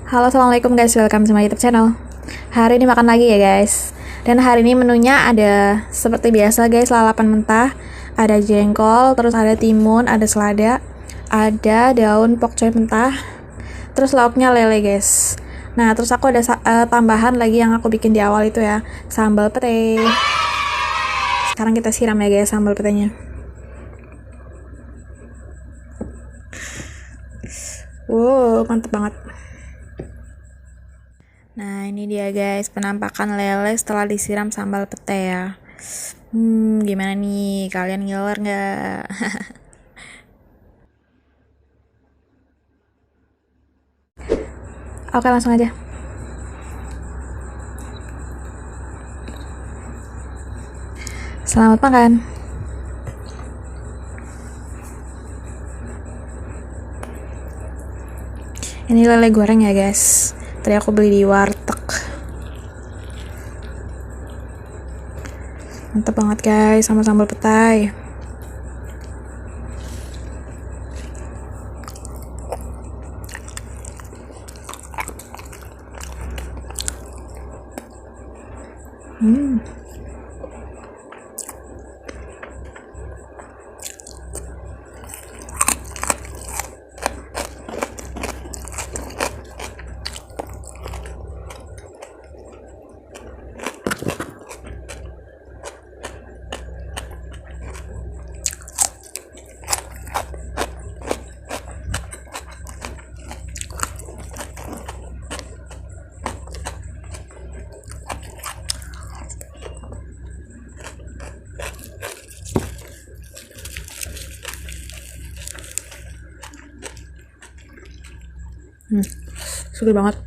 Halo, assalamualaikum guys, welcome to my YouTube channel. Hari ini makan lagi ya guys. Dan hari ini menunya ada seperti biasa guys, lalapan mentah, ada jengkol, terus ada timun, ada selada, ada daun pokcoy mentah, terus lauknya lele guys. Nah, terus aku ada tambahan lagi yang aku bikin di awal itu ya, sambal pete. Sekarang kita siram ya guys sambal petenya. Wow, mantep banget. Nah, ini dia guys, penampakan lele setelah disiram sambal pete ya. Gimana nih? Kalian ngiler nggak? Oke, langsung aja. Selamat makan. Ini lele goreng ya guys. Tadi aku beli di warteg. Mantap banget guys, sama sambal petai. Seger banget.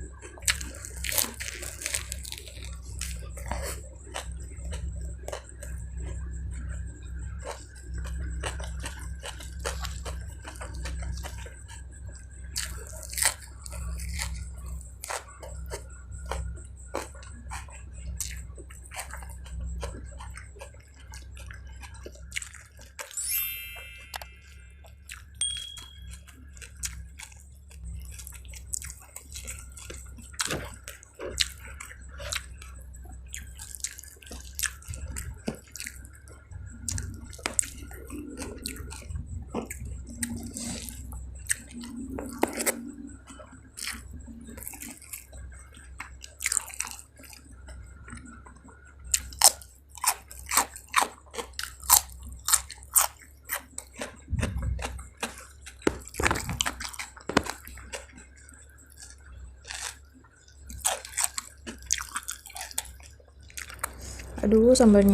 Aduh, sambal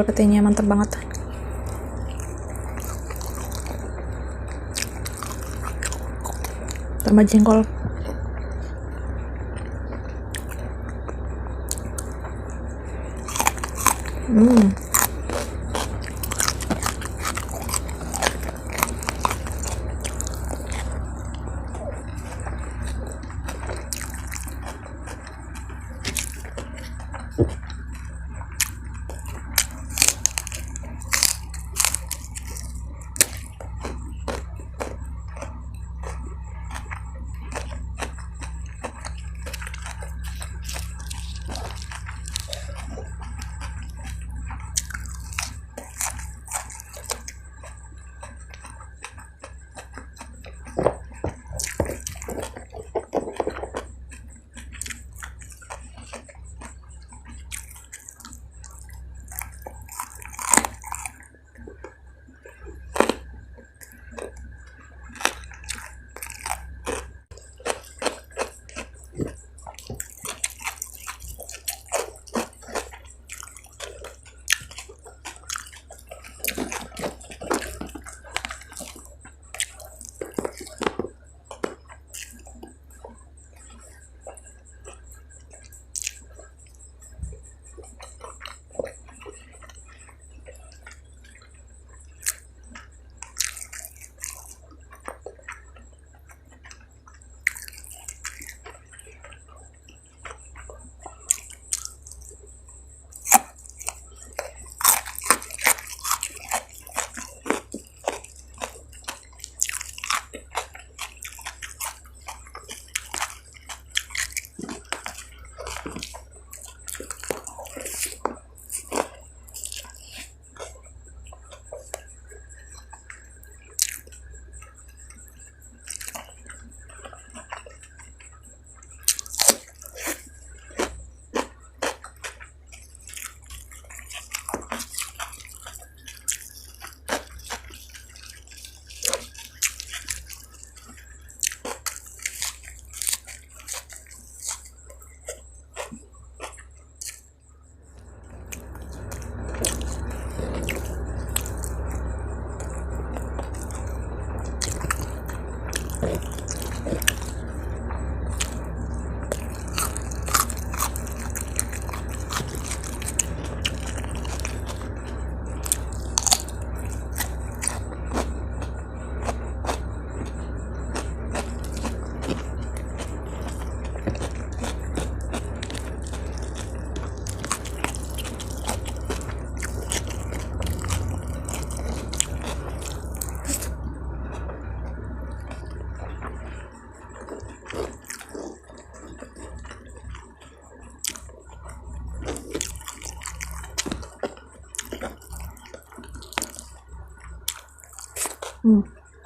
petenya mantep banget. Tambah jengkol.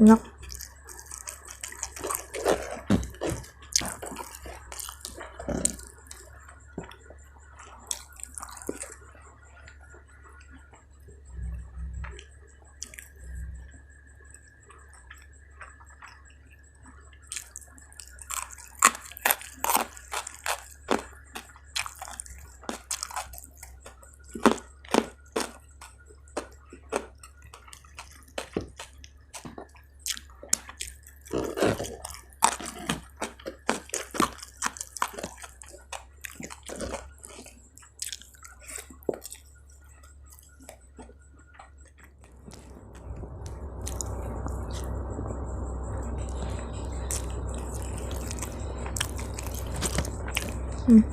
Enak.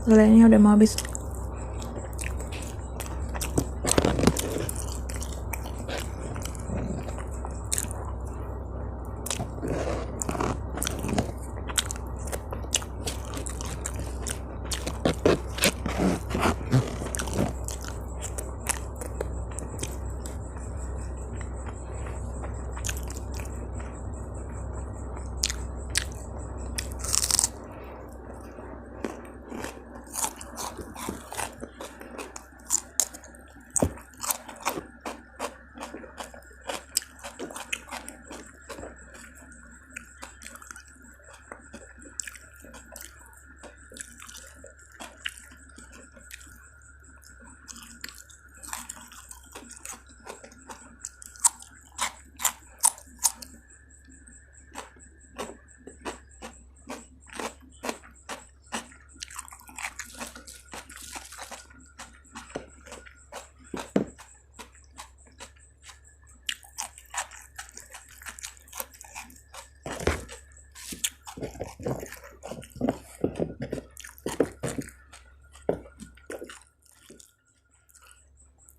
Gulainya udah mau habis.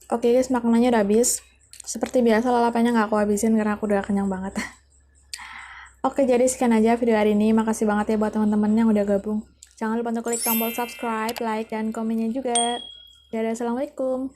Oke guys, makanannya udah habis. Seperti biasa lalapannya nggak aku habisin karena aku udah kenyang banget. Oke, jadi sekian aja video hari ini. Makasih banget ya buat teman-teman yang udah gabung. Jangan lupa untuk klik tombol subscribe, like, dan komennya juga. Dadah, assalamualaikum.